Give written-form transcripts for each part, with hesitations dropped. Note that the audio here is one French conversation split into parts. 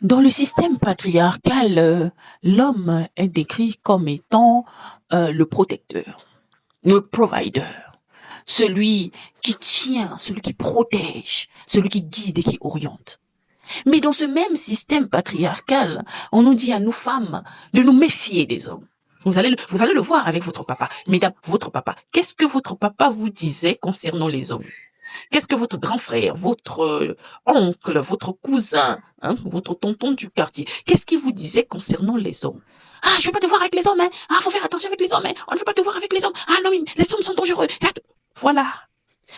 Dans le système patriarcal, l'homme est décrit comme étant le protecteur, le provider, celui qui tient, celui qui protège, celui qui guide et qui oriente. Mais dans ce même système patriarcal, on nous dit à nous femmes de nous méfier des hommes. Vous allez le voir avec votre papa. Mesdames, votre papa, qu'est-ce que votre papa vous disait concernant les hommes? Qu'est-ce que votre grand frère, votre oncle, votre cousin, votre tonton du quartier, qu'est-ce qu'il vous disait concernant les hommes? Ah, je veux pas te voir avec les hommes, hein. Ah, faut faire attention avec les hommes, hein. On ne veut pas te voir avec les hommes. Ah non, les hommes sont dangereux. Voilà.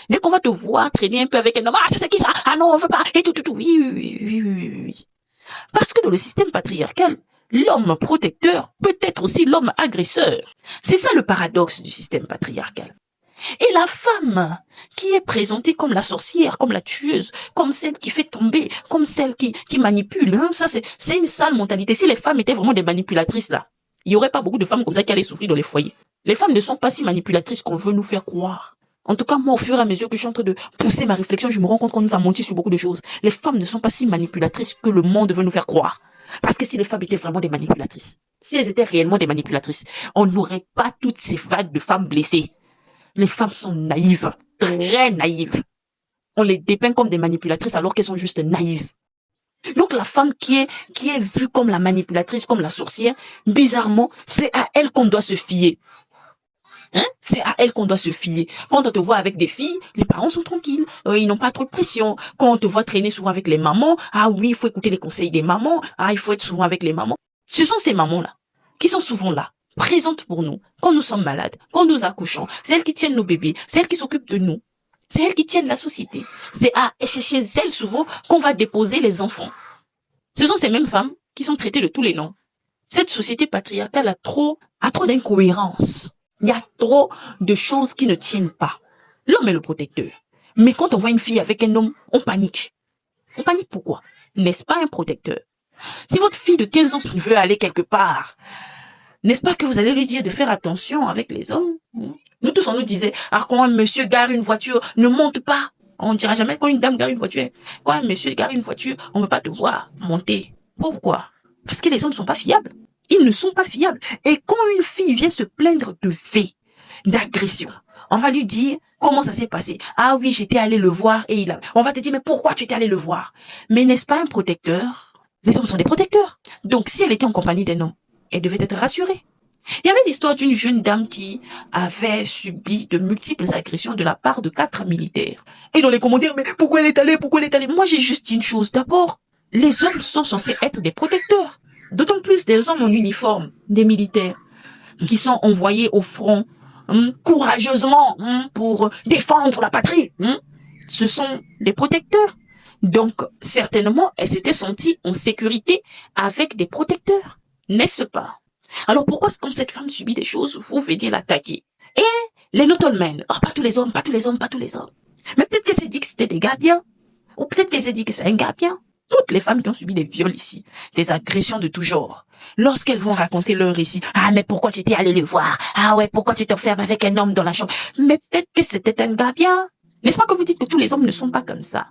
Dès qu'on va te voir traîner un peu avec un homme, ah, c'est qui ça? Ah non, on veut pas. Et tout. Oui. Parce que dans le système patriarcal, l'homme protecteur peut être aussi l'homme agresseur. C'est ça le paradoxe du système patriarcal. Et la femme qui est présentée comme la sorcière, comme la tueuse, comme celle qui fait tomber, comme celle qui manipule, ça c'est une sale mentalité. Si les femmes étaient vraiment des manipulatrices là, il y aurait pas beaucoup de femmes comme ça qui allaient souffrir dans les foyers. Les femmes ne sont pas si manipulatrices qu'on veut nous faire croire. En tout cas, moi, au fur et à mesure que je suis en train de pousser ma réflexion, je me rends compte qu'on nous a menti sur beaucoup de choses. Les femmes ne sont pas si manipulatrices que le monde veut nous faire croire. Parce que si les femmes étaient vraiment des manipulatrices, si elles étaient réellement des manipulatrices, on n'aurait pas toutes ces vagues de femmes blessées. Les femmes sont naïves, très naïves. On les dépeint comme des manipulatrices alors qu'elles sont juste naïves. Donc la femme qui est vue comme la manipulatrice, comme la sorcière, bizarrement, c'est à elle qu'on doit se fier. C'est à elle qu'on doit se fier. Quand on te voit avec des filles, les parents sont tranquilles, ils n'ont pas trop de pression. Quand on te voit traîner souvent avec les mamans, ah oui, il faut écouter les conseils des mamans, ah il faut être souvent avec les mamans. Ce sont ces mamans-là qui sont souvent là, présentes pour nous, quand nous sommes malades, quand nous accouchons. C'est elles qui tiennent nos bébés, c'est elles qui s'occupent de nous, c'est elles qui tiennent la société. C'est chez elles souvent qu'on va déposer les enfants. Ce sont ces mêmes femmes qui sont traitées de tous les noms. Cette société patriarcale a trop d'incohérences. Il y a trop de choses qui ne tiennent pas. L'homme est le protecteur. Mais quand on voit une fille avec un homme, on panique. On panique pourquoi? N'est-ce pas un protecteur? Si votre fille de 15 ans veut aller quelque part, n'est-ce pas que vous allez lui dire de faire attention avec les hommes? Nous tous, on nous disait, quand un monsieur gare une voiture, ne monte pas. On ne dira jamais quand une dame gare une voiture. Quand un monsieur gare une voiture, on ne veut pas te voir monter. Pourquoi? Parce que les hommes ne sont pas fiables. Ils ne sont pas fiables. Et quand une fille vient se plaindre de faits, d'agression, on va lui dire comment ça s'est passé. Ah oui, j'étais allé le voir et on va te dire, mais pourquoi tu étais allé le voir? Mais n'est-ce pas un protecteur? Les hommes sont des protecteurs. Donc si elle était en compagnie d'un homme, elle devait être rassurée. Il y avait l'histoire d'une jeune dame qui avait subi de multiples agressions de la part de 4 militaires. Et dans les commentaires, mais pourquoi elle est allée? Moi, j'ai juste dit une chose. D'abord, les hommes sont censés être des protecteurs. D'autant plus des hommes en uniforme, des militaires, qui sont envoyés au front courageusement pour défendre la patrie. Ce sont des protecteurs. Donc, certainement, elle s'était sentie en sécurité avec des protecteurs. N'est-ce pas? Alors, pourquoi, quand cette femme subit des choses, vous venez l'attaquer? Et les notomen, pas tous les hommes. Mais peut-être qu'elle s'est dit que c'était des gars bien. Ou peut-être qu'elle s'est dit que c'est un gars bien. Toutes les femmes qui ont subi des viols ici, des agressions de tout genre, lorsqu'elles vont raconter leur récit, ah mais pourquoi tu étais allé le voir? Ah ouais, pourquoi tu t'enfermes avec un homme dans la chambre? Mais peut-être que c'était un gars bien. N'est-ce pas que vous dites que tous les hommes ne sont pas comme ça?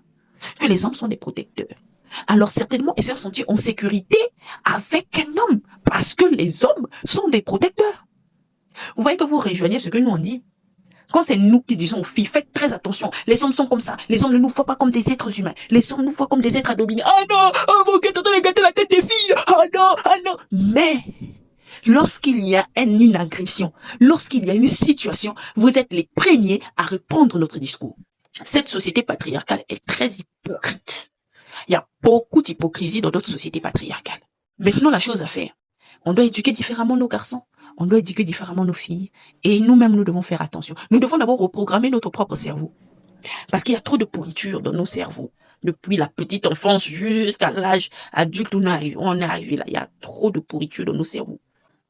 Que les hommes sont des protecteurs. Alors certainement, elles se sentir en sécurité avec un homme, parce que les hommes sont des protecteurs. Vous voyez que vous rejoignez ce que nous on dit. Quand c'est nous qui disons aux filles, faites très attention, les hommes sont comme ça, les hommes ne nous voient pas comme des êtres humains, les hommes nous voient comme des êtres à dominer. Ah non, vous gâtez la tête des filles, ah non. Mais, lorsqu'il y a une agression, lorsqu'il y a une situation, vous êtes les premiers à reprendre notre discours. Cette société patriarcale est très hypocrite. Il y a beaucoup d'hypocrisie dans d'autres sociétés patriarcales. Maintenant, la chose à faire, on doit éduquer différemment nos garçons. On doit éduquer différemment nos filles. Et nous-mêmes, nous devons faire attention. Nous devons d'abord reprogrammer notre propre cerveau. Parce qu'il y a trop de pourriture dans nos cerveaux. Depuis la petite enfance jusqu'à l'âge adulte où on est arrivé là. Il y a trop de pourriture dans nos cerveaux.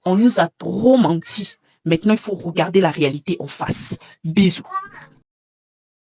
On nous a trop menti. Maintenant, il faut regarder la réalité en face. Bisous.